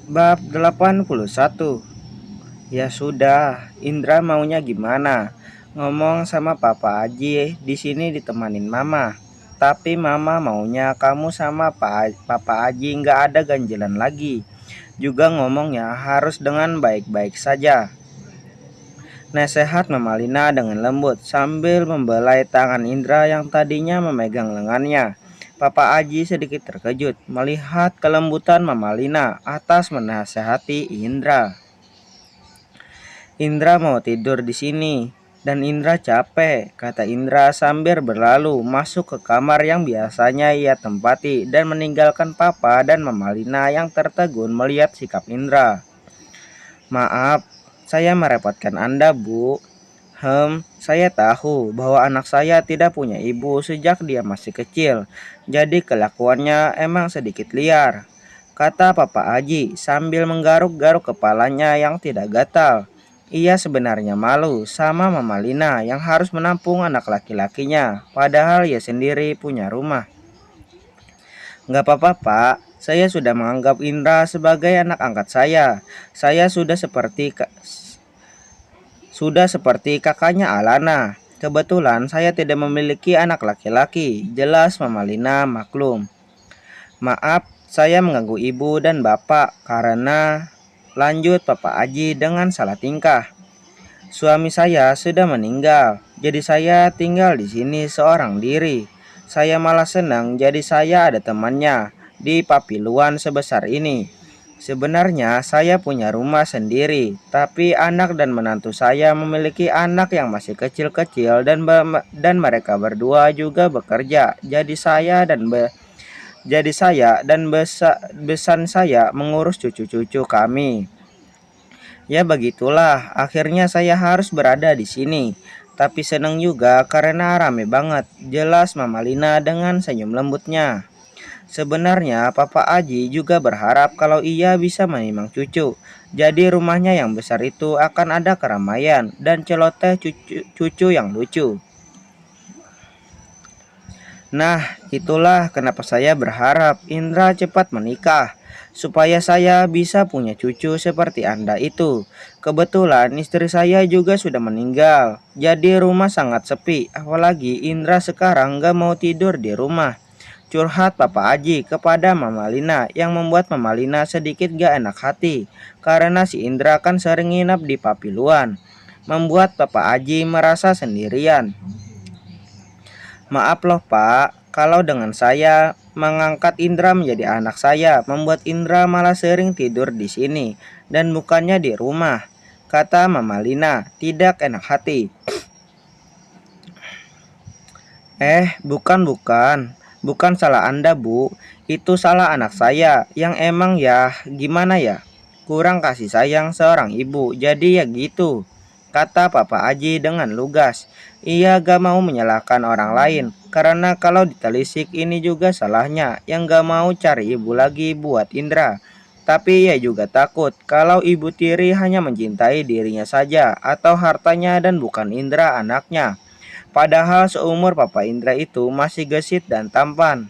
Bab 81. Ya sudah, Indra maunya gimana? Ngomong sama Papa Aji di sini ditemanin Mama. Tapi Mama maunya kamu sama Papa Aji nggak ada ganjelan lagi. Juga ngomongnya harus dengan baik-baik saja. Nasehat Mama Lina dengan lembut sambil membelai tangan Indra yang tadinya memegang lengannya. Papa Aji sedikit terkejut melihat kelembutan Mama Lina atas menasehati Indra. Indra mau tidur di sini dan Indra capek, kata Indra sambil berlalu masuk ke kamar yang biasanya ia tempati dan meninggalkan Papa dan Mama Lina yang tertegun melihat sikap Indra. Maaf, saya merepotkan Anda, Bu. Saya tahu bahwa anak saya tidak punya ibu sejak dia masih kecil, jadi kelakuannya emang sedikit liar, kata Papa Aji sambil menggaruk-garuk kepalanya yang tidak gatal. Ia sebenarnya malu sama Mama Lina yang harus menampung anak laki-lakinya, padahal ia sendiri punya rumah. Nggak apa-apa, Pak. Saya sudah menganggap Indra sebagai anak angkat saya. Saya sudah seperti kakaknya Alana. Kebetulan saya tidak memiliki anak laki-laki, jelas Mama Lina maklum. Maaf, saya mengganggu ibu dan bapak karena lanjut Papa Aji dengan salah tingkah. Suami saya sudah meninggal, jadi saya tinggal di sini seorang diri. Saya malah senang jadi saya ada temannya di Papiluan sebesar ini. Sebenarnya saya punya rumah sendiri, tapi anak dan menantu saya memiliki anak yang masih kecil-kecil dan mereka berdua juga bekerja. Jadi saya dan besan saya mengurus cucu-cucu kami. Ya begitulah, akhirnya saya harus berada di sini. Tapi senang juga karena rame banget, jelas Mama Lina dengan senyum lembutnya. Sebenarnya Papa Aji juga berharap kalau ia bisa menimang cucu. Jadi rumahnya yang besar itu akan ada keramaian dan celoteh cucu yang lucu. Nah, itulah kenapa saya berharap Indra cepat menikah, supaya saya bisa punya cucu seperti Anda itu. Kebetulan istri saya juga sudah meninggal, jadi rumah sangat sepi, apalagi Indra sekarang gak mau tidur di rumah. Curhat Papa Aji kepada Mama Lina yang membuat Mama Lina sedikit gak enak hati, karena si Indra kan sering nginap di Papiluan, membuat Papa Aji merasa sendirian. Maaf loh Pak, kalau dengan saya mengangkat Indra menjadi anak saya membuat Indra malah sering tidur di sini dan bukannya di rumah, kata Mama Lina tidak enak hati. Bukan salah Anda Bu, itu salah anak saya yang emang ya gimana ya, kurang kasih sayang seorang ibu, jadi ya gitu, kata Papa Aji dengan lugas. Ia gak mau menyalahkan orang lain, karena kalau ditelisik ini juga salahnya yang gak mau cari ibu lagi buat Indra. Tapi ia juga takut kalau ibu tiri hanya mencintai dirinya saja atau hartanya dan bukan Indra anaknya. Padahal seumur Papa Indra itu masih gesit dan tampan.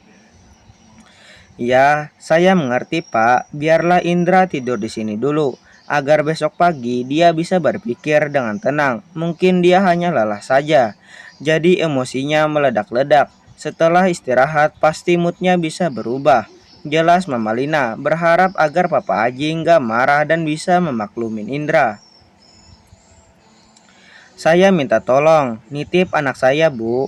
Ya, saya mengerti Pak. Biarlah Indra tidur di sini dulu, agar besok pagi dia bisa berpikir dengan tenang. Mungkin dia hanya lelah saja, jadi emosinya meledak-ledak. Setelah istirahat, pasti moodnya bisa berubah. Jelas Mama Lina berharap agar Papa Aji nggak marah dan bisa memaklumin Indra. Saya minta tolong, nitip anak saya Bu.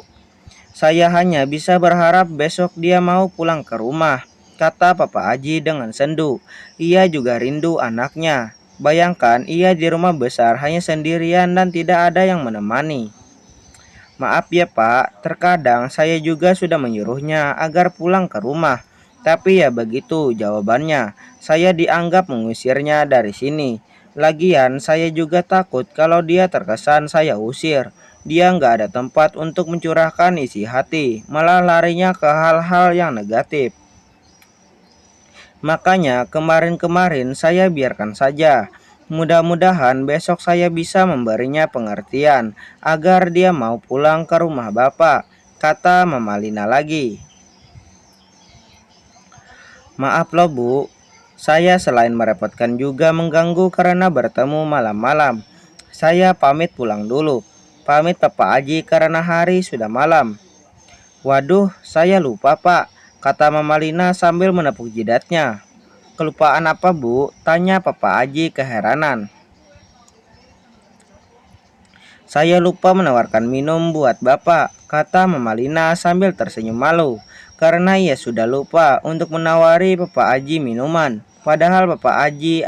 Saya hanya bisa berharap besok dia mau pulang ke rumah, kata Papa Aji dengan sendu. Ia juga rindu anaknya. Bayangkan ia di rumah besar hanya sendirian dan tidak ada yang menemani. Maaf ya Pak, terkadang saya juga sudah menyuruhnya agar pulang ke rumah. Tapi ya begitu jawabannya, saya dianggap mengusirnya dari sini. Lagian saya juga takut kalau dia terkesan saya usir. Dia nggak ada tempat untuk mencurahkan isi hati, malah larinya ke hal-hal yang negatif. Makanya kemarin-kemarin saya biarkan saja. Mudah-mudahan besok saya bisa memberinya pengertian agar dia mau pulang ke rumah bapak, kata Mama Lina lagi. Maaf loh Bu, Saya selain merepotkan juga mengganggu karena bertemu malam-malam. Saya pamit pulang dulu. Pamit Papa Aji karena hari sudah malam. Waduh, saya lupa Pak, kata Mama Lina sambil menepuk jidatnya. Kelupaan apa Bu? Tanya Papa Aji keheranan. Saya lupa menawarkan minum buat Bapak, kata Mama Lina sambil tersenyum malu. Karena ia sudah lupa untuk menawari Bapak Aji minuman. Padahal Bapak Aji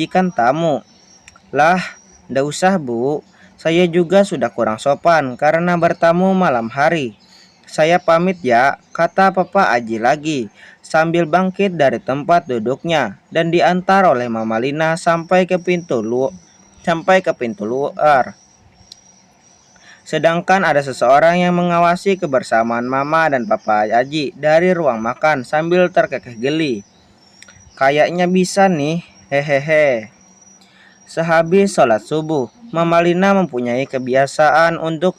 kan tamu. Lah, ndak usah Bu. Saya juga sudah kurang sopan karena bertamu malam hari. Saya pamit ya, kata Papa Aji lagi, sambil bangkit dari tempat duduknya dan diantar oleh Mama Lina sampai ke pintu luar. Sedangkan ada seseorang yang mengawasi kebersamaan Mama dan Papa Aji dari ruang makan sambil terkekeh geli. Kayaknya bisa nih, hehehe. Sehabis sholat subuh, Mama Lina mempunyai kebiasaan untuk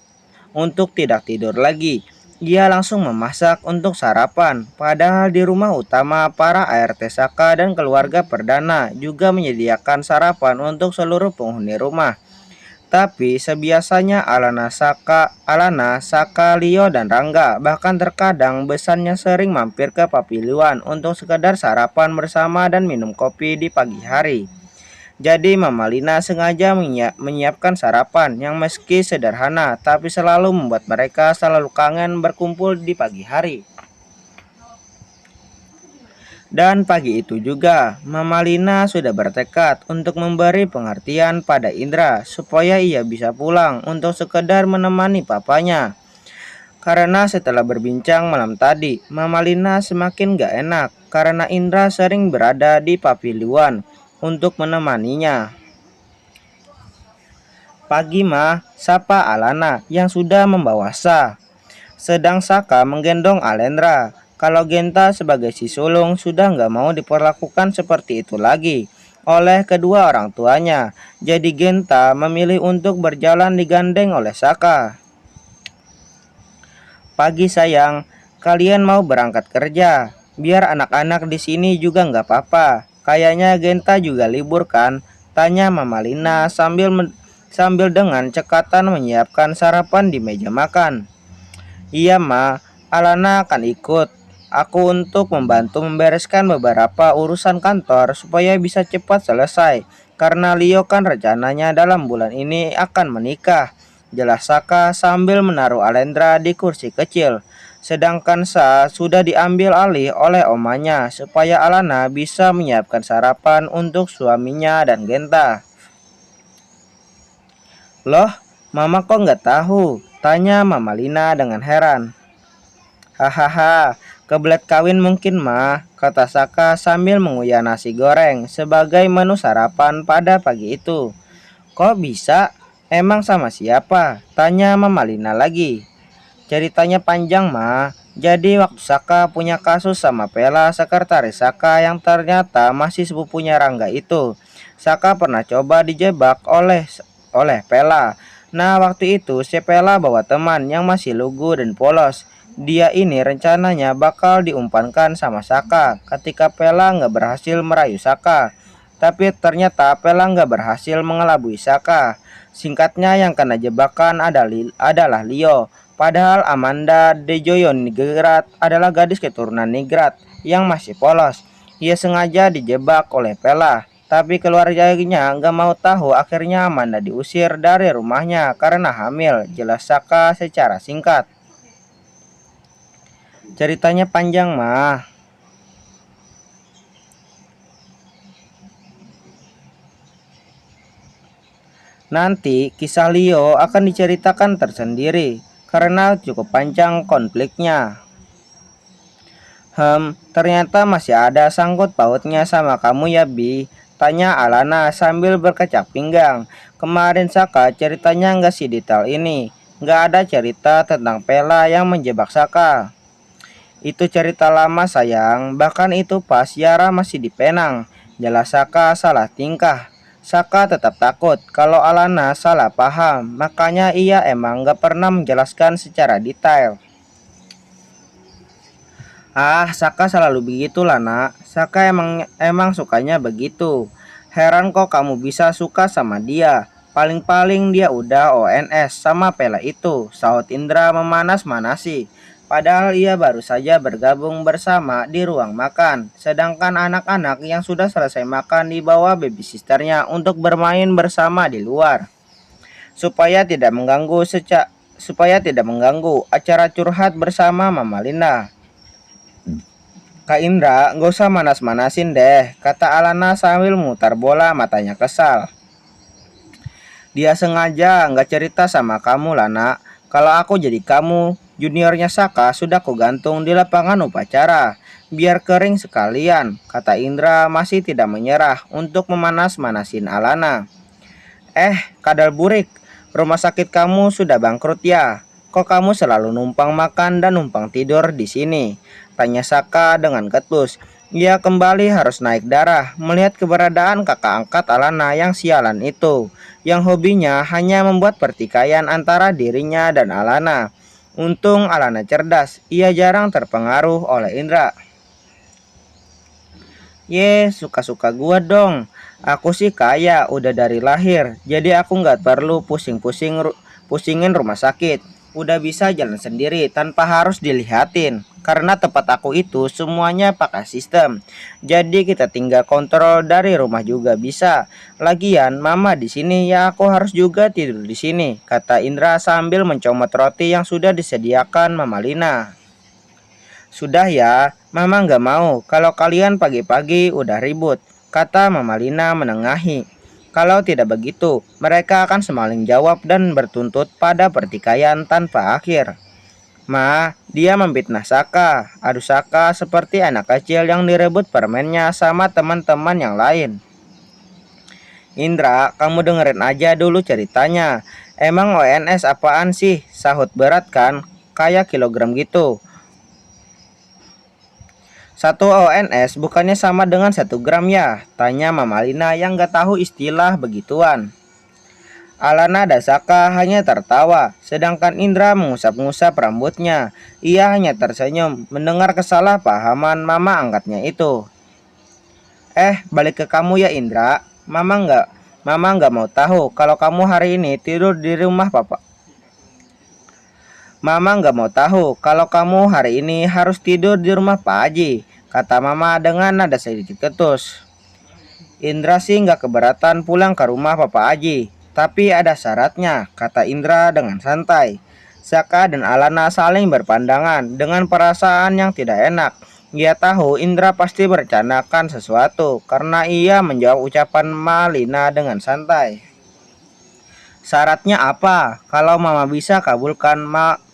tidak tidur lagi. Dia langsung memasak untuk sarapan. Padahal di rumah utama para ART Saka dan keluarga perdana juga menyediakan sarapan untuk seluruh penghuni rumah. Tapi sebiasanya Alana, Saka, Leo, dan Rangga. Bahkan terkadang besannya sering mampir ke Papiliwan untuk sekedar sarapan bersama dan minum kopi di pagi hari. Jadi Mama Lina sengaja menyiapkan sarapan yang meski sederhana tapi selalu membuat mereka selalu kangen berkumpul di pagi hari. Dan pagi itu juga Mama Lina sudah bertekad untuk memberi pengertian pada Indra supaya ia bisa pulang untuk sekedar menemani papanya. Karena setelah berbincang malam tadi, Mama Lina semakin gak enak karena Indra sering berada di Papiliwan untuk menemaninya. Pagi mah, sapa Alana yang sudah membawa Sa. Sedang Saka menggendong Alendra. Kalau Genta sebagai si sulung sudah nggak mau diperlakukan seperti itu lagi oleh kedua orang tuanya. Jadi Genta memilih untuk berjalan digandeng oleh Saka. Pagi sayang, kalian mau berangkat kerja. Biar anak-anak di sini juga nggak apa-apa. Kayaknya Genta juga libur kan? Tanya Mama Lina sambil dengan cekatan menyiapkan sarapan di meja makan. Iya Ma, Alana akan ikut. Aku untuk membantu membereskan beberapa urusan kantor supaya bisa cepat selesai. Karena Leo kan rencananya dalam bulan ini akan menikah. Jelas Saka sambil menaruh Alendra di kursi kecil. Sedangkan Sa sudah diambil alih oleh omanya supaya Alana bisa menyiapkan sarapan untuk suaminya dan Genta. Loh, Mama kok nggak tahu? Tanya Mama Lina dengan heran. Hahaha, kebelet kawin mungkin mah, kata Saka sambil mengunyah nasi goreng sebagai menu sarapan pada pagi itu. Kok bisa? Emang sama siapa? Tanya Mama Lina lagi. Ceritanya panjang mah. Jadi waktu Saka punya kasus sama Pela, sekretaris Saka yang ternyata masih sepupunya Rangga itu. Saka pernah coba dijebak oleh Pela. Nah waktu itu si Pela bawa teman yang masih lugu dan polos. Dia ini rencananya bakal diumpankan sama Saka ketika Pela nggak berhasil merayu Saka. Tapi ternyata Pela nggak berhasil mengelabui Saka. Singkatnya yang kena jebakan adalah Leo. Padahal Amanda Dejoyon Nigrat adalah gadis keturunan Nigrat yang masih polos. Ia sengaja dijebak oleh Pela. Tapi keluarganya nggak mau tahu, akhirnya Amanda diusir dari rumahnya karena hamil, jelas Saka secara singkat. Ceritanya panjang mah. Nanti kisah Leo akan diceritakan tersendiri karena cukup panjang konfliknya. Ternyata masih ada sangkut pautnya sama kamu ya Bi, tanya Alana sambil berkecak pinggang. Kemarin Saka ceritanya nggak sedetail ini, nggak ada cerita tentang Pela yang menjebak Saka. Itu cerita lama sayang, bahkan itu pas Yara masih di Penang. Jelas Saka salah tingkah. Saka tetap takut kalau Alana salah paham, makanya ia emang gak pernah menjelaskan secara detail. Ah, Saka selalu begitulah nak. Saka emang sukanya begitu. Heran kok kamu bisa suka sama dia. Paling-paling dia udah ONS sama Pela itu, sahut Indra memanas-manasi. Padahal ia baru saja bergabung bersama di ruang makan. Sedangkan anak-anak yang sudah selesai makan dibawa babysisternya untuk bermain bersama di luar. Supaya tidak mengganggu acara curhat bersama Mama Lina. Kak Indra, nggak usah manas-manasin deh, kata Alana sambil mutar bola matanya kesal. Dia sengaja nggak cerita sama kamu lah nak. Kalau aku jadi kamu, juniornya Saka sudah kugantung di lapangan upacara. Biar kering sekalian, kata Indra masih tidak menyerah untuk memanas-manasin Alana. Kadal burik, rumah sakit kamu sudah bangkrut ya? Kok kamu selalu numpang makan dan numpang tidur di sini? Tanya Saka dengan ketus. Ia kembali harus naik darah melihat keberadaan kakak angkat Alana yang sialan itu, yang hobinya hanya membuat pertikaian antara dirinya dan Alana. Untung Alana cerdas, ia jarang terpengaruh oleh Indra. Suka-suka gua dong. Aku sih kaya udah dari lahir, jadi aku nggak perlu pusingin rumah sakit. Udah bisa jalan sendiri tanpa harus dilihatin. Karena tempat aku itu semuanya pakai sistem. Jadi kita tinggal kontrol dari rumah juga bisa. Lagian mama di sini ya aku harus juga tidur di sini, kata Indra sambil mencomot roti yang sudah disediakan Mama Lina. Sudah ya, Mama nggak mau kalau kalian pagi-pagi udah ribut, kata Mama Lina menengahi. Kalau tidak begitu, mereka akan semaling jawab dan bertuntut pada pertikaian tanpa akhir. Dia memfitnah Saka. Aduh Saka seperti anak kecil yang direbut permennya sama teman-teman yang lain. Indra, kamu dengerin aja dulu ceritanya. Emang ONS apaan sih? Sahut berat kan? Kayak kilogram gitu. 1 ONS bukannya sama dengan 1 gram ya? Tanya Mama Lina yang gak tahu istilah begituan. Alana dan Saka hanya tertawa, sedangkan Indra mengusap-ngusap rambutnya. Ia hanya tersenyum mendengar kesalahpahaman mama angkatnya itu. Balik ke kamu ya Indra. Mama nggak mau tahu kalau kamu hari ini tidur di rumah papa. Mama nggak mau tahu kalau kamu hari ini harus tidur di rumah Pak Haji, kata Mama dengan nada sedikit ketus. Indra sih nggak keberatan pulang ke rumah Papa Haji, tapi ada syaratnya, kata Indra dengan santai. Saka dan Alana saling berpandangan dengan perasaan yang tidak enak. Ia tahu Indra pasti bercandakan sesuatu karena ia menjawab ucapan Malina dengan santai. Syaratnya apa? Kalau Mama bisa kabulkan,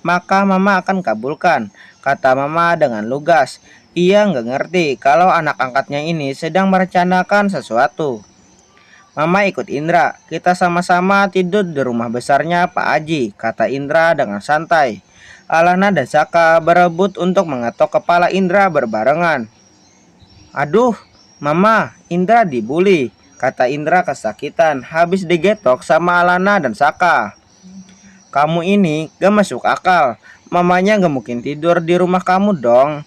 maka Mama akan kabulkan, kata Mama dengan lugas. Ia nggak ngerti kalau anak angkatnya ini sedang merencanakan sesuatu. Mama ikut Indra, kita sama-sama tidur di rumah besarnya Pak Haji, kata Indra dengan santai. Alana dan Saka berebut untuk mengetok kepala Indra berbarengan. Aduh, Mama, Indra dibully, kata Indra kesakitan habis digetok sama Alana dan Saka. Kamu ini gak masuk akal, mamanya gak mungkin tidur di rumah kamu dong.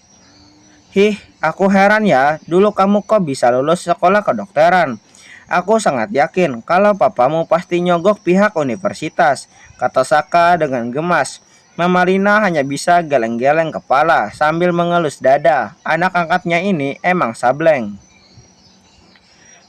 Aku heran ya, dulu kamu kok bisa lulus sekolah kedokteran. Aku sangat yakin kalau papamu pasti nyogok pihak universitas, kata Saka dengan gemas. Mama Lina hanya bisa geleng-geleng kepala sambil mengelus dada. Anak angkatnya ini emang sableng.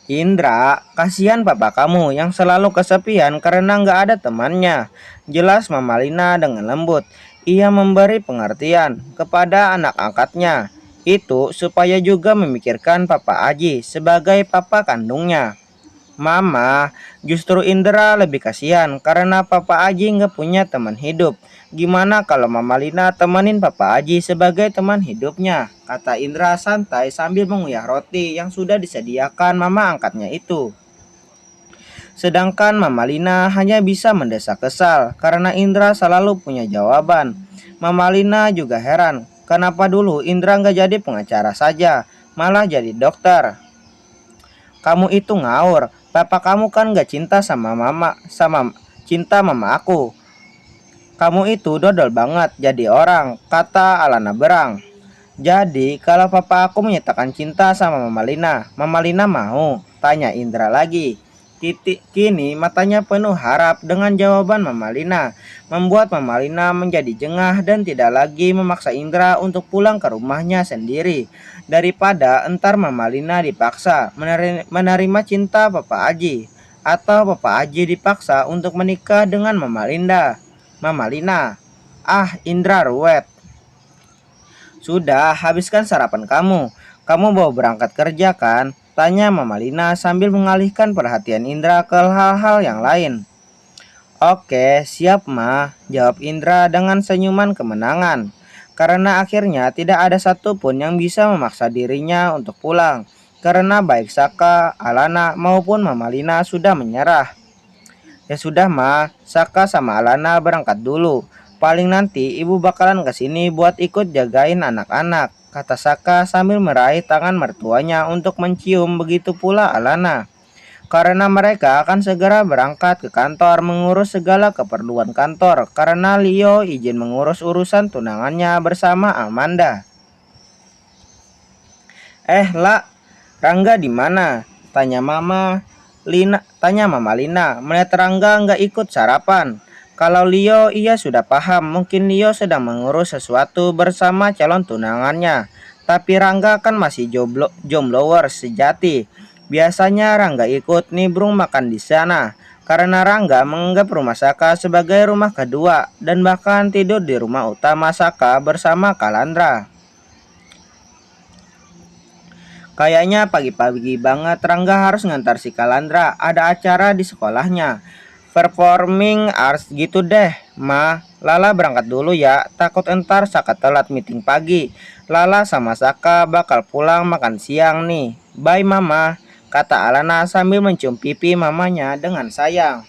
Indra, kasihan papa kamu yang selalu kesepian karena nggak ada temannya. Jelas Mama Lina dengan lembut. Ia memberi pengertian kepada anak angkatnya. Itu supaya juga memikirkan Papa Haji sebagai papa kandungnya. Mama, justru Indra lebih kasihan karena Papa Haji nggak punya teman hidup. Gimana kalau Mama Lina temenin Papa Haji sebagai teman hidupnya? Kata Indra santai sambil mengunyah roti yang sudah disediakan mama angkatnya itu. Sedangkan Mama Lina hanya bisa mendesak kesal karena Indra selalu punya jawaban. Mama Lina juga heran, kenapa dulu Indra nggak jadi pengacara saja, malah jadi dokter. Kamu itu ngawur, papa kamu kan nggak cinta sama mama aku. Kamu itu dodol banget jadi orang, kata Alana Berang. Jadi kalau papa aku menyatakan cinta sama Mama Lina mau? Tanya Indra lagi. Kini matanya penuh harap dengan jawaban Mama Lina, membuat Mama Lina menjadi jengah dan tidak lagi memaksa Indra untuk pulang ke rumahnya sendiri. Daripada entar Mama Lina dipaksa menerima cinta Papa Aji, atau Papa Aji dipaksa untuk menikah dengan Mama Lina. Ah, Indra ruwet. Sudah, habiskan sarapan kamu. Kamu mau berangkat kerja kan? Tanya Mama Lina sambil mengalihkan perhatian Indra ke hal-hal yang lain. Oke, siap Ma, jawab Indra dengan senyuman kemenangan. Karena akhirnya tidak ada satupun yang bisa memaksa dirinya untuk pulang. Karena baik Saka, Alana maupun Mama Lina sudah menyerah. Ya sudah Ma, Saka sama Alana berangkat dulu. Paling nanti ibu bakalan kesini buat ikut jagain anak-anak, kata Saka sambil meraih tangan mertuanya untuk mencium, begitu pula Alana. Karena mereka akan segera berangkat ke kantor mengurus segala keperluan kantor karena Leo izin mengurus urusan tunangannya bersama Amanda. La, Rangga di mana? Tanya Mama Lina, melihat Rangga nggak ikut sarapan. Kalau Leo, ia sudah paham, mungkin Leo sedang mengurus sesuatu bersama calon tunangannya. Tapi Rangga kan masih jomblower sejati. Biasanya Rangga ikut nimbrung makan di sana, karena Rangga menganggap rumah Saka sebagai rumah kedua dan bahkan tidur di rumah utama Saka bersama Kalandra. Kayaknya pagi-pagi banget Rangga harus ngantar si Kalandra, ada acara di sekolahnya. Performing arts gitu deh, Ma. Lala berangkat dulu ya, takut entar Saka telat meeting pagi. Lala sama Saka bakal pulang makan siang nih. Bye Mama, kata Alana sambil mencium pipi mamanya dengan sayang.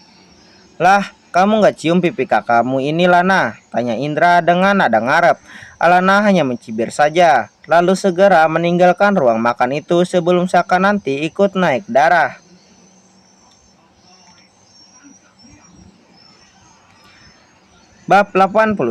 Lah, kamu gak cium pipi kakakmu ini Lana? Tanya Indra dengan nada ngarep. Alana hanya mencibir saja, lalu segera meninggalkan ruang makan itu sebelum Saka nanti ikut naik darah. Bab 82.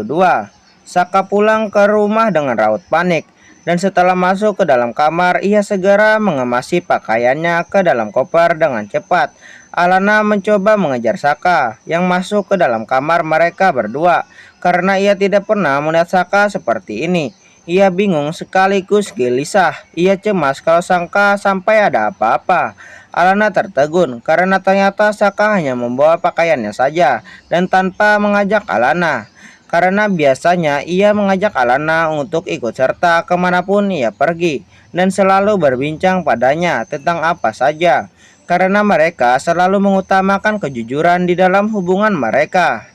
Saka pulang ke rumah dengan raut panik, dan setelah masuk ke dalam kamar, ia segera mengemasi pakaiannya ke dalam koper dengan cepat. Alana mencoba mengejar Saka yang masuk ke dalam kamar mereka berdua, karena ia tidak pernah melihat Saka seperti ini. Ia bingung sekaligus gelisah. Ia cemas kalau Saka sampai ada apa-apa. Alana tertegun karena ternyata Saka hanya membawa pakaiannya saja dan tanpa mengajak Alana. Karena biasanya ia mengajak Alana untuk ikut serta kemanapun ia pergi dan selalu berbincang padanya tentang apa saja. Karena mereka selalu mengutamakan kejujuran di dalam hubungan mereka.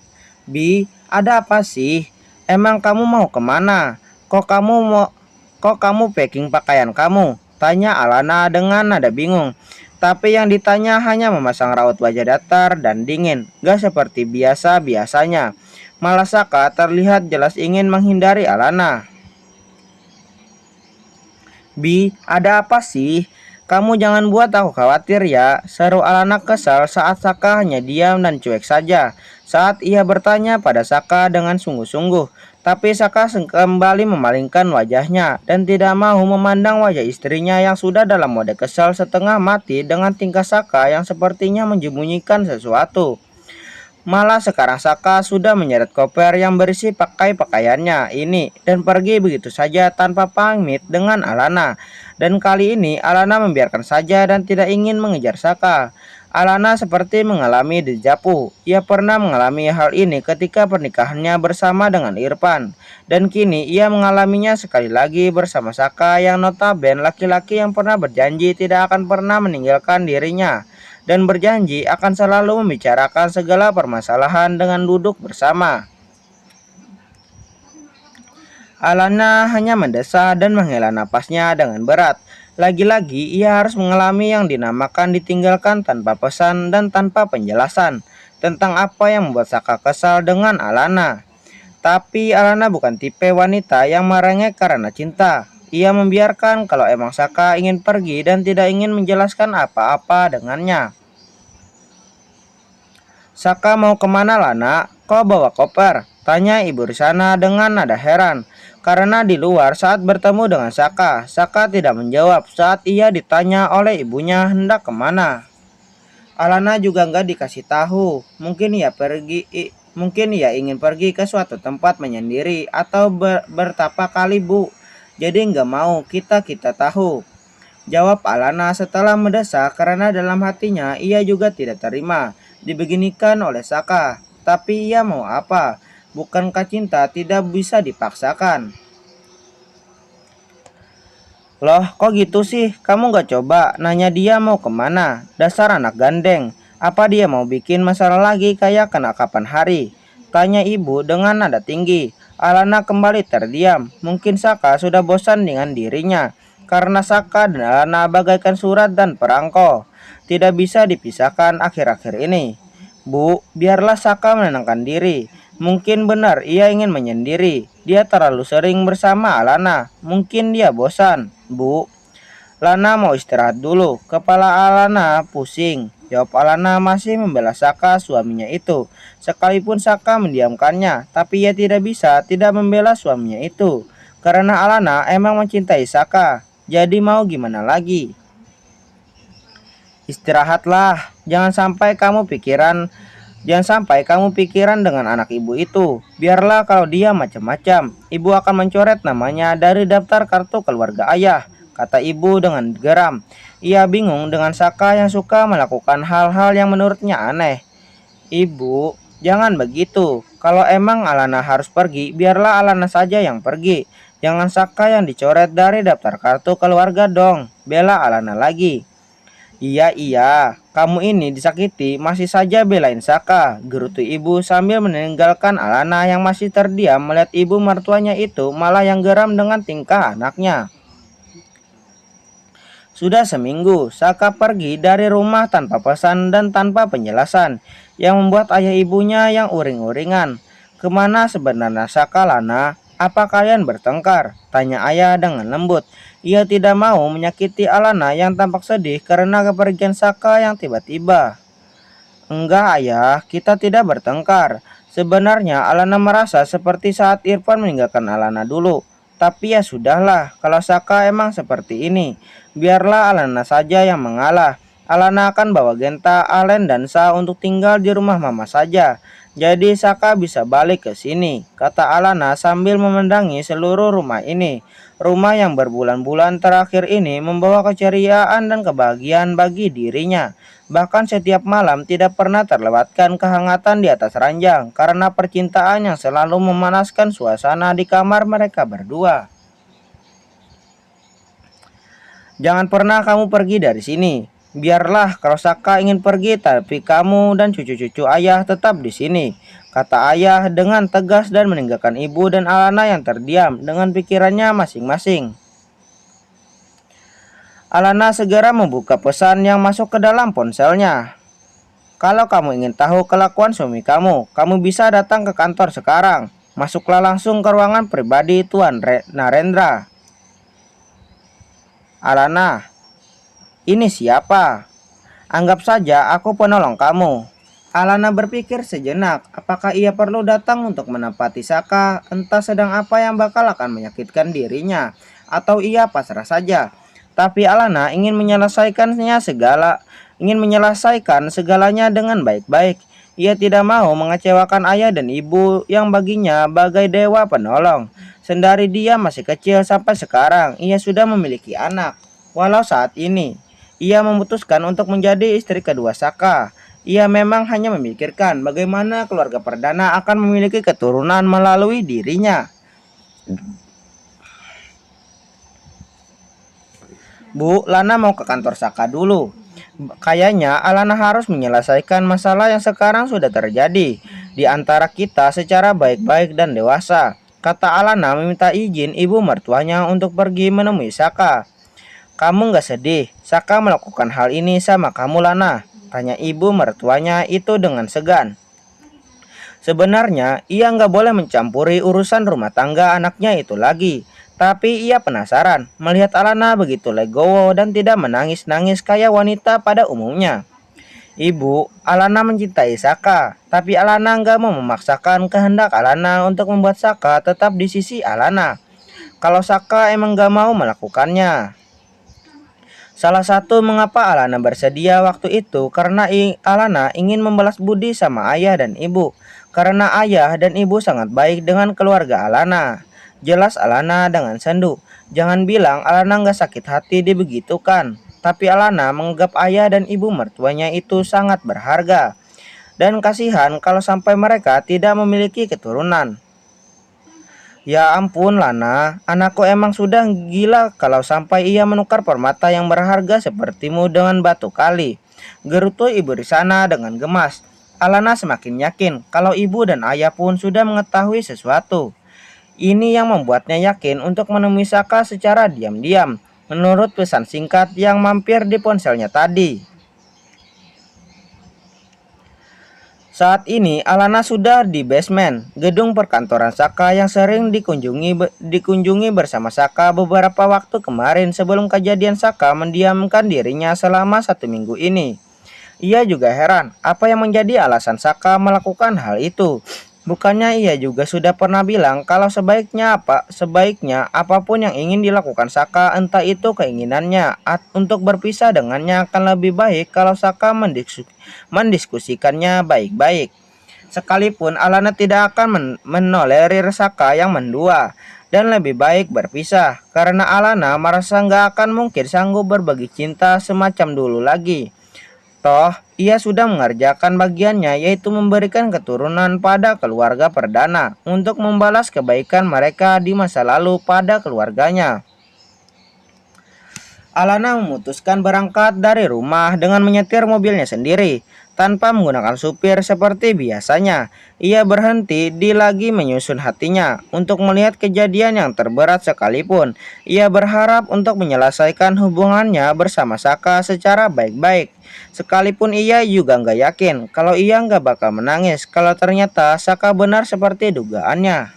Bi, ada apa sih? Emang kamu mau kemana? Kok kamu packing pakaian kamu? Tanya Alana dengan nada bingung. Tapi yang ditanya hanya memasang raut wajah datar dan dingin, gak seperti biasanya. Malah Saka terlihat jelas ingin menghindari Alana. Bi, ada apa sih? Kamu jangan buat aku khawatir ya, seru Alana kesal saat Saka hanya diam dan cuek saja. Saat ia bertanya pada Saka dengan sungguh-sungguh, tapi Saka kembali memalingkan wajahnya dan tidak mau memandang wajah istrinya yang sudah dalam mode kesal setengah mati dengan tingkah Saka yang sepertinya menyembunyikan sesuatu. Malah sekarang Saka sudah menyeret koper yang berisi pakaiannya ini dan pergi begitu saja tanpa pamit dengan Alana. Dan kali ini Alana membiarkan saja dan tidak ingin mengejar Saka. Alana seperti mengalami dejavu. Ia pernah mengalami hal ini ketika pernikahannya bersama dengan Irfan. Dan kini ia mengalaminya sekali lagi bersama Saka yang notabene laki-laki yang pernah berjanji tidak akan pernah meninggalkan dirinya dan berjanji akan selalu membicarakan segala permasalahan dengan duduk bersama. Alana hanya mendesah dan menghela napasnya dengan berat. Lagi-lagi ia harus mengalami yang dinamakan ditinggalkan tanpa pesan dan tanpa penjelasan tentang apa yang membuat Saka kesal dengan Alana. Tapi Alana bukan tipe wanita yang merengek karena cinta. Ia membiarkan kalau emang Saka ingin pergi dan tidak ingin menjelaskan apa-apa dengannya. Saka mau kemana Lana? Kau bawa koper? Tanya ibu Risana dengan nada heran. karena di luar saat bertemu dengan Saka, Saka tidak menjawab saat ia ditanya oleh ibunya hendak kemana. Alana juga nggak dikasih tahu. Mungkin ia ingin pergi ke suatu tempat menyendiri atau bertapa kali bu. Jadi nggak mau kita tahu. Jawab Alana setelah mendesak karena dalam hatinya ia juga tidak terima dibeginikan oleh Saka. Tapi ia mau apa? Bukankah cinta tidak bisa dipaksakan? Loh, kok gitu sih? Kamu gak coba nanya dia mau kemana? Dasar anak gandeng. Apa dia mau bikin masalah lagi kayak kena kapan hari? Tanya ibu dengan nada tinggi. Alana kembali terdiam. Mungkin Saka sudah bosan dengan dirinya. Karena Saka dan Alana bagaikan surat dan perangko. Tidak bisa dipisahkan akhir-akhir ini. Bu, biarlah Saka menenangkan diri. Mungkin benar ia ingin menyendiri. Dia terlalu sering bersama Alana. Mungkin dia bosan. Bu, Lana mau istirahat dulu. Kepala Alana pusing. Jawab Alana masih membela Saka suaminya itu. Sekalipun Saka mendiamkannya, tapi ia tidak bisa tidak membela suaminya itu. Karena Alana emang mencintai Saka. Jadi mau gimana lagi? Istirahatlah. Jangan sampai kamu pikiran dengan anak ibu itu. Biarlah kalau dia macam-macam, ibu akan mencoret namanya dari daftar kartu keluarga ayah, kata ibu dengan geram. Ia bingung dengan Saka yang suka melakukan hal-hal yang menurutnya aneh. Ibu, jangan begitu. Kalau emang Alana harus pergi, biarlah Alana saja yang pergi. Jangan Saka yang dicoret dari daftar kartu keluarga dong. Bela Alana lagi. Iya, kamu ini disakiti masih saja belain Saka, gerutu ibu sambil meninggalkan Alana yang masih terdiam melihat ibu mertuanya itu malah yang geram dengan tingkah anaknya. Sudah seminggu, Saka pergi dari rumah tanpa pesan dan tanpa penjelasan, yang membuat ayah ibunya yang uring-uringan. Kemana sebenarnya Saka, Lana? Apa kalian bertengkar? Tanya ayah dengan lembut. Ia tidak mau menyakiti Alana yang tampak sedih karena kepergian Saka yang tiba-tiba. Enggak ayah, kita tidak bertengkar. Sebenarnya Alana merasa seperti saat Irfan meninggalkan Alana dulu. Tapi ya sudahlah, kalau Saka emang seperti ini. Biarlah Alana saja yang mengalah. Alana akan bawa Genta, Alen, dan Sa untuk tinggal di rumah mama saja. Jadi Saka bisa balik ke sini, kata Alana sambil memandangi seluruh rumah ini. Rumah yang berbulan-bulan terakhir ini membawa keceriaan dan kebahagiaan bagi dirinya. Bahkan setiap malam tidak pernah terlewatkan kehangatan di atas ranjang karena percintaan yang selalu memanaskan suasana di kamar mereka berdua. Jangan pernah kamu pergi dari sini. Biarlah kalau Saka ingin pergi, tapi kamu dan cucu-cucu ayah tetap di sini, kata ayah dengan tegas dan meninggalkan ibu dan Alana yang terdiam dengan pikirannya masing-masing. Alana segera membuka pesan yang masuk ke dalam ponselnya. Kalau kamu ingin tahu kelakuan suami kamu bisa datang ke kantor sekarang. Masuklah langsung ke ruangan pribadi Tuan Narendra. Alana, ini siapa? Anggap saja aku penolong kamu. Alana berpikir sejenak, apakah ia perlu datang untuk menempati Saka, entah sedang apa yang bakal akan menyakitkan dirinya, atau ia pasrah saja. Tapi Alana ingin menyelesaikan segalanya dengan baik-baik. Ia tidak mau mengecewakan ayah dan ibu yang baginya bagai dewa penolong. Sendari dia masih kecil sampai sekarang, ia sudah memiliki anak. Walau saat ini ia memutuskan untuk menjadi istri kedua Saka, ia memang hanya memikirkan bagaimana keluarga perdana akan memiliki keturunan melalui dirinya. Bu, Lana mau ke kantor Saka dulu. Kayaknya Alana harus menyelesaikan masalah yang sekarang sudah terjadi di antara kita secara baik-baik dan dewasa, kata Alana meminta izin ibu mertuanya untuk pergi menemui Saka. Kamu gak sedih Saka melakukan hal ini sama kamu, Lana? Tanya ibu mertuanya itu dengan segan. Sebenarnya ia nggak boleh mencampuri urusan rumah tangga anaknya itu lagi. Tapi ia penasaran melihat Alana begitu legowo dan tidak menangis-nangis kayak wanita pada umumnya. Ibu, Alana mencintai Saka, tapi Alana nggak mau memaksakan kehendak Alana untuk membuat Saka tetap di sisi Alana. kalau Saka emang gak mau melakukannya. Salah satu mengapa Alana bersedia waktu itu karena Alana ingin membalas budi sama ayah dan ibu. Karena ayah dan ibu sangat baik dengan keluarga Alana. Jelas Alana dengan sendu. Jangan bilang Alana gak sakit hati dibegitukan. Tapi Alana menganggap ayah dan ibu mertuanya itu sangat berharga. Dan kasihan kalau sampai mereka tidak memiliki keturunan. Ya ampun Lana, anakku emang sudah gila kalau sampai ia menukar permata yang berharga sepertimu dengan batu kali. Gerutu ibu di sana dengan gemas. Alana semakin yakin kalau ibu dan ayah pun sudah mengetahui sesuatu. Ini yang membuatnya yakin untuk menemui Saka secara diam-diam, menurut pesan singkat yang mampir di ponselnya tadi. Saat ini Alana sudah di basement gedung perkantoran Saka yang sering dikunjungi bersama Saka beberapa waktu kemarin sebelum kejadian Saka mendiamkan dirinya selama 1 minggu ini. Ia juga heran apa yang menjadi alasan Saka melakukan hal itu. Bukannya ia juga sudah pernah bilang kalau sebaiknya apapun yang ingin dilakukan Saka, entah itu keinginannya untuk berpisah dengannya, akan lebih baik kalau Saka mendiskusikannya baik-baik. Sekalipun Alana tidak akan menolerir Saka yang mendua dan lebih baik berpisah, karena Alana merasa nggak akan mungkin sanggup berbagi cinta semacam dulu lagi. Toh, ia sudah mengerjakan bagiannya, yaitu memberikan keturunan pada keluarga perdana untuk membalas kebaikan mereka di masa lalu pada keluarganya. Alana memutuskan berangkat dari rumah dengan menyetir mobilnya sendiri, tanpa menggunakan supir seperti biasanya. Ia berhenti di lagi menyusun hatinya untuk melihat kejadian yang terberat sekalipun. Ia berharap untuk menyelesaikan hubungannya bersama Saka secara baik-baik. Sekalipun ia juga nggak yakin kalau ia nggak bakal menangis kalau ternyata Saka benar seperti dugaannya.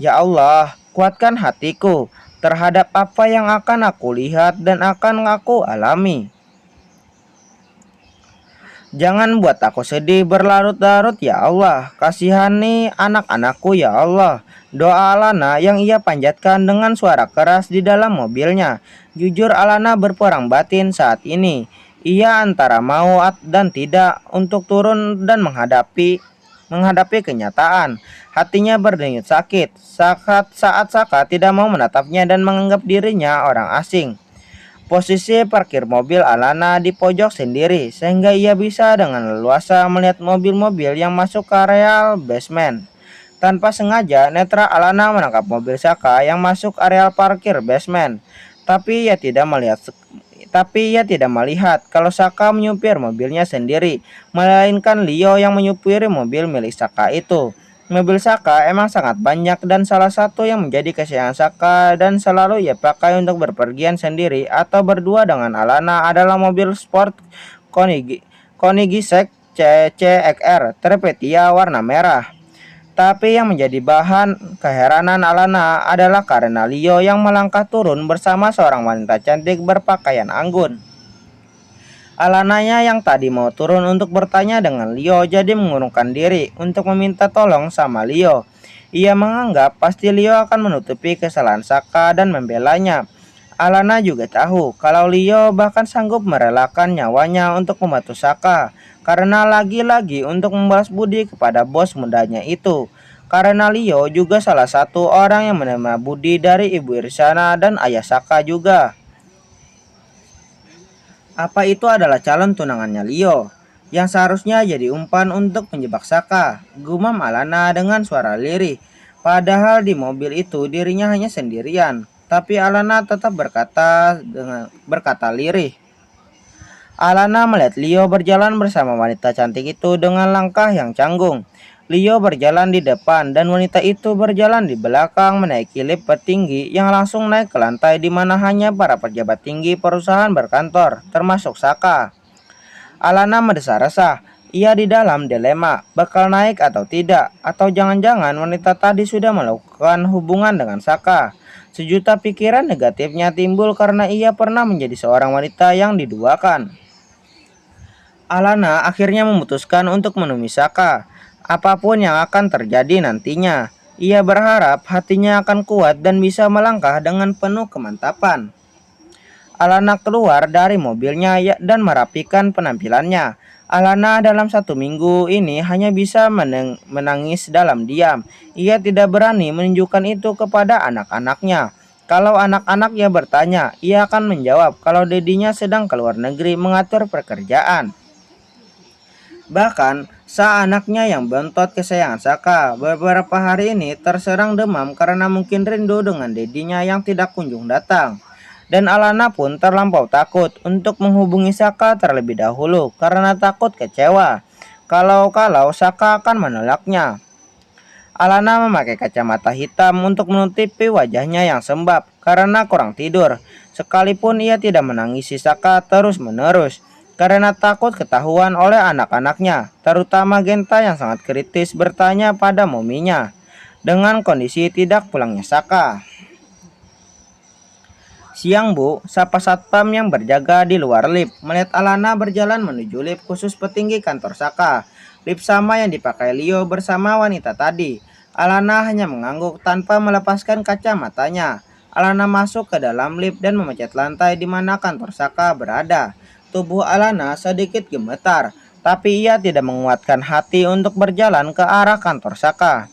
Ya Allah, kuatkan hatiku terhadap apa yang akan aku lihat dan akan aku alami. Jangan buat aku sedih berlarut-larut ya Allah. Kasihani anak-anakku ya Allah. Doa Alana yang ia panjatkan dengan suara keras di dalam mobilnya. Jujur Alana berperang batin saat ini. Ia antara mau dan tidak untuk turun dan menghadapi kenyataan. Hatinya berdenyut sakit saat Saka tidak mau menatapnya dan menganggap dirinya orang asing. Posisi parkir mobil Alana di pojok sendiri sehingga ia bisa dengan leluasa melihat mobil-mobil yang masuk ke areal basement. Tanpa sengaja, netra Alana menangkap mobil Saka yang masuk areal parkir basement. Tapi ia tidak melihat kalau Saka menyupir mobilnya sendiri, melainkan Leo yang menyupiri mobil milik Saka itu. Mobil Saka emang sangat banyak dan salah satu yang menjadi kesayangan Saka dan selalu ia pakai untuk berpergian sendiri atau berdua dengan Alana adalah mobil sport Koenigsegg CCXR Tripetia warna merah. Tapi yang menjadi bahan keheranan Alana adalah karena Leo yang melangkah turun bersama seorang wanita cantik berpakaian anggun. Alananya yang tadi mau turun untuk bertanya dengan Leo jadi mengurungkan diri untuk meminta tolong sama Leo. Ia menganggap pasti Leo akan menutupi kesalahan Saka dan membelanya. Alana juga tahu kalau Leo bahkan sanggup merelakan nyawanya untuk membantu Saka karena lagi-lagi untuk membalas budi kepada bos mudanya itu. Karena Leo juga salah satu orang yang menerima budi dari Ibu Irsana dan ayah Saka juga. Apa itu adalah calon tunangannya Leo yang seharusnya jadi umpan untuk menjebak Saka, gumam Alana dengan suara lirih. Padahal di mobil itu dirinya hanya sendirian, tapi Alana tetap berkata lirih. Alana melihat Leo berjalan bersama wanita cantik itu dengan langkah yang canggung. Leo berjalan di depan dan wanita itu berjalan di belakang menaiki lift tertinggi yang langsung naik ke lantai di mana hanya para pejabat tinggi perusahaan berkantor, termasuk Saka. Alana mendesah-resah. Ia di dalam dilema, bakal naik atau tidak, atau jangan-jangan wanita tadi sudah melakukan hubungan dengan Saka. Sejuta pikiran negatifnya timbul karena ia pernah menjadi seorang wanita yang diduakan. Alana akhirnya memutuskan untuk menemui Saka. Apapun yang akan terjadi nantinya, Ia berharap hatinya akan kuat dan bisa melangkah dengan penuh kemantapan. Alana keluar dari mobilnya dan merapikan penampilannya. Alana dalam 1 minggu ini hanya bisa menangis dalam diam. Ia tidak berani menunjukkan itu kepada anak-anaknya. Kalau anak-anaknya bertanya, ia akan menjawab kalau dedinya sedang keluar negeri mengatur pekerjaan. Bahkan, anaknya yang bontot kesayangan Saka beberapa hari ini terserang demam karena mungkin rindu dengan dedinya yang tidak kunjung datang. Dan Alana pun terlampau takut untuk menghubungi Saka terlebih dahulu karena takut kecewa kalau Saka akan menolaknya. Alana memakai kacamata hitam untuk menutupi wajahnya yang sembab karena kurang tidur. Sekalipun ia tidak menangisi Saka terus-menerus karena takut ketahuan oleh anak-anaknya, terutama Genta yang sangat kritis bertanya pada mominya dengan kondisi tidak pulangnya Saka. Siang bu, sapa satpam yang berjaga di luar lift melihat Alana berjalan menuju lift khusus petinggi kantor Saka. Lift sama yang dipakai Leo bersama wanita tadi. Alana hanya mengangguk tanpa melepaskan kacamatanya. Alana masuk ke dalam lift dan memencet lantai di mana kantor Saka berada. Tubuh Alana sedikit gemetar, tapi ia tidak menguatkan hati untuk berjalan ke arah kantor Saka.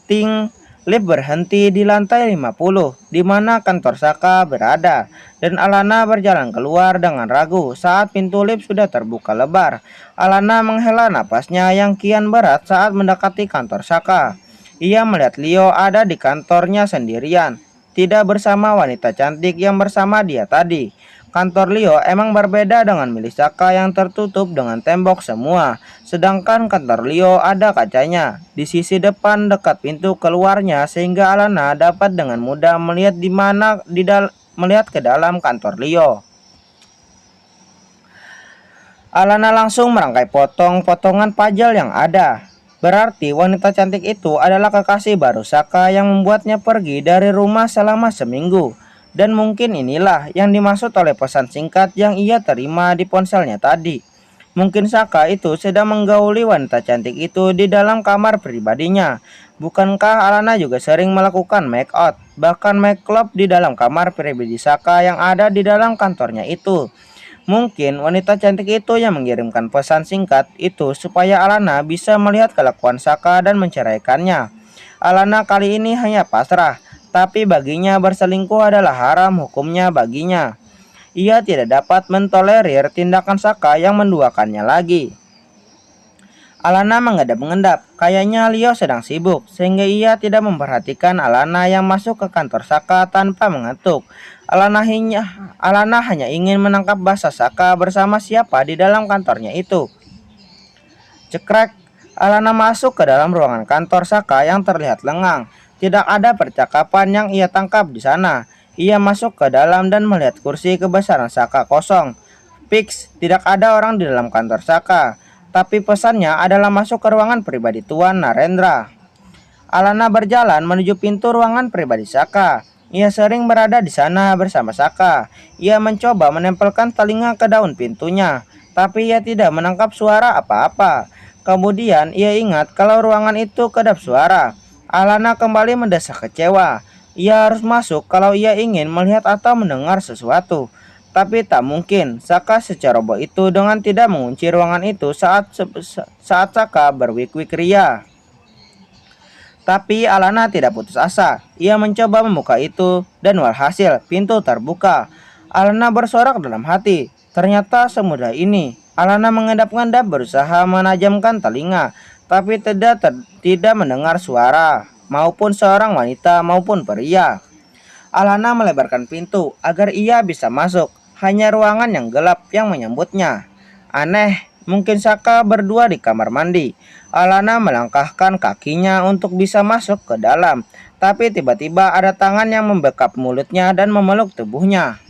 Ting, lift berhenti di lantai 50, di mana kantor Saka berada, dan Alana berjalan keluar dengan ragu saat pintu lift sudah terbuka lebar. Alana menghela napasnya yang kian berat saat mendekati kantor Saka. Ia melihat Leo ada di kantornya sendirian, tidak bersama wanita cantik yang bersama dia tadi. Kantor Leo emang berbeda dengan milik Saka yang tertutup dengan tembok semua. Sedangkan kantor Leo ada kacanya di sisi depan dekat pintu keluarnya sehingga Alana dapat dengan mudah melihat melihat ke dalam kantor Leo. Alana langsung merangkai potong-potongan pajal yang ada. Berarti wanita cantik itu adalah kekasih baru Saka yang membuatnya pergi dari rumah selama seminggu. Dan mungkin inilah yang dimaksud oleh pesan singkat yang ia terima di ponselnya tadi. Mungkin Saka itu sedang menggauli wanita cantik itu di dalam kamar pribadinya. Bukankah Alana juga sering melakukan make out, bahkan make love di dalam kamar pribadi Saka yang ada di dalam kantornya itu? Mungkin wanita cantik itu yang mengirimkan pesan singkat itu supaya Alana bisa melihat kelakuan Saka dan menceraikannya. Alana kali ini hanya pasrah, tapi baginya berselingkuh adalah haram hukumnya baginya. Ia tidak dapat mentolerir tindakan Saka yang menduakannya lagi. Alana mengendap-engendap, kayaknya Leo sedang sibuk, sehingga ia tidak memperhatikan Alana yang masuk ke kantor Saka tanpa mengetuk. Alana hanya ingin menangkap basah Saka bersama siapa di dalam kantornya itu. Cekrek, Alana masuk ke dalam ruangan kantor Saka yang terlihat lengang. Tidak ada percakapan yang ia tangkap di sana. Ia masuk ke dalam dan melihat kursi kebesaran Saka kosong. Fix, tidak ada orang di dalam kantor Saka. Tapi pesannya adalah masuk ke ruangan pribadi Tuan Narendra. Alana berjalan menuju pintu ruangan pribadi Saka. Ia sering berada di sana bersama Saka. Ia mencoba menempelkan telinga ke daun pintunya, tapi ia tidak menangkap suara apa-apa. Kemudian ia ingat kalau ruangan itu kedap suara. Alana kembali mendesak kecewa. Ia harus masuk kalau ia ingin melihat atau mendengar sesuatu. Tapi tak mungkin Saka seceroboh itu dengan tidak mengunci ruangan itu saat Saka berwik-wik ria. Tapi Alana tidak putus asa. Ia mencoba membuka itu dan walhasil pintu terbuka. Alana bersorak dalam hati. Ternyata semudah ini. Alana mengendap-endap berusaha menajamkan telinga, tapi tidak mendengar suara maupun seorang wanita maupun pria. Alana melebarkan pintu agar ia bisa masuk. Hanya ruangan yang gelap yang menyambutnya. Aneh, mungkin Saka berdua di kamar mandi. Alana melangkahkan kakinya untuk bisa masuk ke dalam. Tapi tiba-tiba ada tangan yang membekap mulutnya dan memeluk tubuhnya.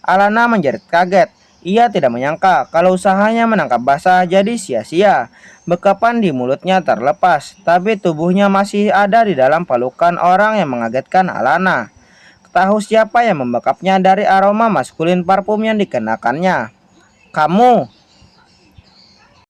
Alana menjerit kaget. Ia tidak menyangka kalau usahanya menangkap basah jadi sia-sia. Bekapan di mulutnya terlepas, tapi tubuhnya masih ada di dalam pelukan orang yang mengagetkan Alana. Tahu siapa yang membekapnya dari aroma maskulin parfum yang dikenakannya. Kamu,